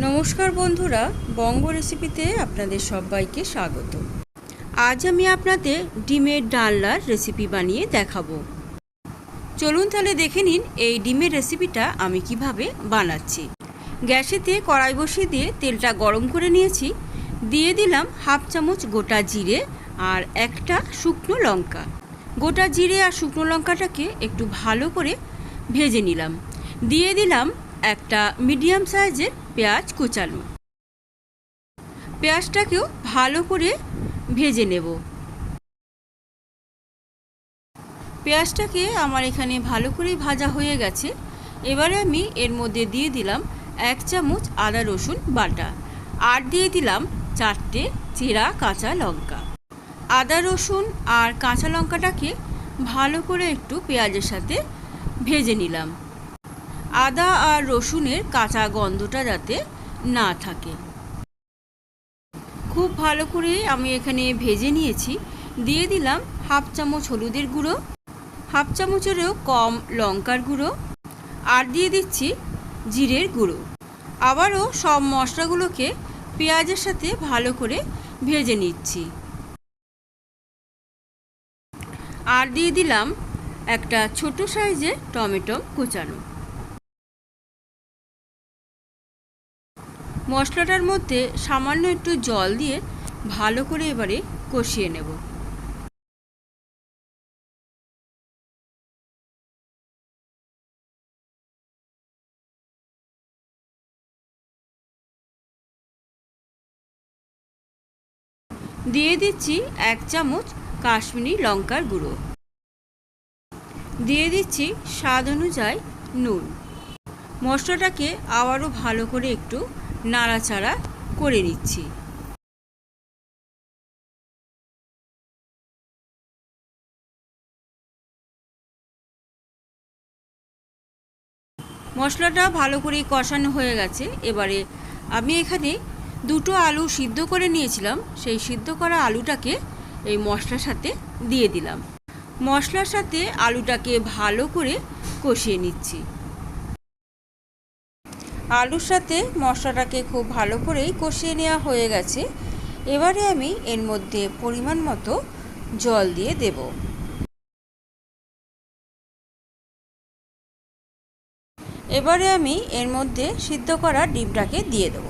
নমস্কার বন্ধুরা, বঙ্গ রেসিপিতে আপনাদের সবাইকে স্বাগত। আজ আমি আপনাদের ডিমের ডালনার রেসিপি বানিয়ে দেখাবো। চলুন তাহলে দেখে নিন এই ডিমের রেসিপিটা আমি কিভাবে বানাচ্ছি। গ্যাসেতে কড়াই বসিয়ে দিয়ে তেলটা গরম করে নিয়েছি। দিয়ে দিলাম হাফ চামচ গোটা জিরে আর একটা শুকনো লঙ্কা। গোটা জিরে আর শুকনো লঙ্কাটাকে একটু ভালো করে ভেজে নিলাম। দিয়ে দিলাম একটা মিডিয়াম সাইজের পেঁয়াজ কুচানো। পেঁয়াজটাকেও ভালো করে ভেজে নেব। পেঁয়াজটাকে আমার এখানে ভালো করে ভাজা হয়ে গেছে। এবারে আমি এর মধ্যে দিয়ে দিলাম 1 চামচ আদা রসুন বাটা আর দিয়ে দিলাম 4টে চেরা কাঁচা লঙ্কা। আদা রসুন আর কাঁচা লঙ্কাটাকে ভালো করে একটু পেঁয়াজের সাথে ভেজে নিলাম। আদা আর রসুনের কাঁচা গন্ধটা যাতে না থাকে, খুব ভালো করে আমি এখানে ভেজে নিয়েছি। দিয়ে দিলাম হাফ চামচ হলুদের গুঁড়ো, হাফ চামচেরও কম লঙ্কার গুঁড়ো আর দিয়ে দিচ্ছি জিরের গুঁড়ো। আবারও সব মশলাগুলোকে পেঁয়াজের সাথে ভালো করে ভেজে নিচ্ছি। আর দিয়ে দিলাম একটা ছোট সাইজের টমেটো কুচানো। মশলাটার মধ্যে সামান্য একটু জল দিয়ে ভালো করে এবারে কষিয়ে নেব। দিয়ে দিচ্ছি 1 চামচ কাশ্মীরি লঙ্কার গুঁড়ো। দিয়ে দিচ্ছি স্বাদ অনুযায়ী নুন। মশলাটাকে আবারও ভালো করে একটু নাড়াচাড়া করে নিচ্ছি। মশলাটা ভালো করে কষানো হয়ে গেছে। এবারে আমি এখানে 2টো আলু সিদ্ধ করে নিয়েছিলাম। সেই সিদ্ধ করা আলুটাকে এই মশলার সাথে দিয়ে দিলাম। মশলার সাথে আলুটাকে ভালো করে কষিয়ে নিচ্ছি। আলুর সাথে মশলাটাকে খুব ভালো করেই কষিয়ে নেওয়া হয়ে গেছে। এবারে আমি এর মধ্যে পরিমাণ মতো জল দিয়ে দেব। এবারে আমি এর মধ্যে সিদ্ধ করা ডিমটাকে দিয়ে দেব।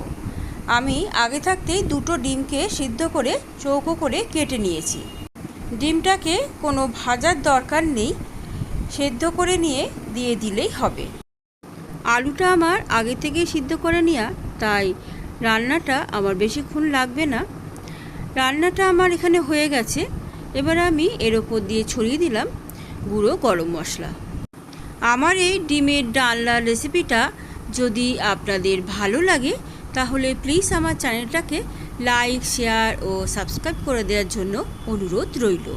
আমি আগে থাকতেই 2টো ডিমকে সিদ্ধ করে চৌকো করে কেটে নিয়েছি। ডিমটাকে কোনো ভাজার দরকার নেই, সেদ্ধ করে নিয়ে দিয়ে দিলেই হবে। আলুটা আমার আগে থেকে সিদ্ধ করে নেওয়া, তাই রান্নাটা আমার বেশিক্ষণ লাগবে না। রান্নাটা আমার এখানে হয়ে গেছে। এবার আমি এর ওপর দিয়ে ছড়িয়ে দিলাম গুঁড়ো গরম মশলা। আমার এই ডিমের ডালনার রেসিপিটা যদি আপনাদের ভালো লাগে তাহলে প্লিজ আমার চ্যানেলটাকে লাইক, শেয়ার ও সাবস্ক্রাইব করে দেওয়ার জন্য অনুরোধ রইল।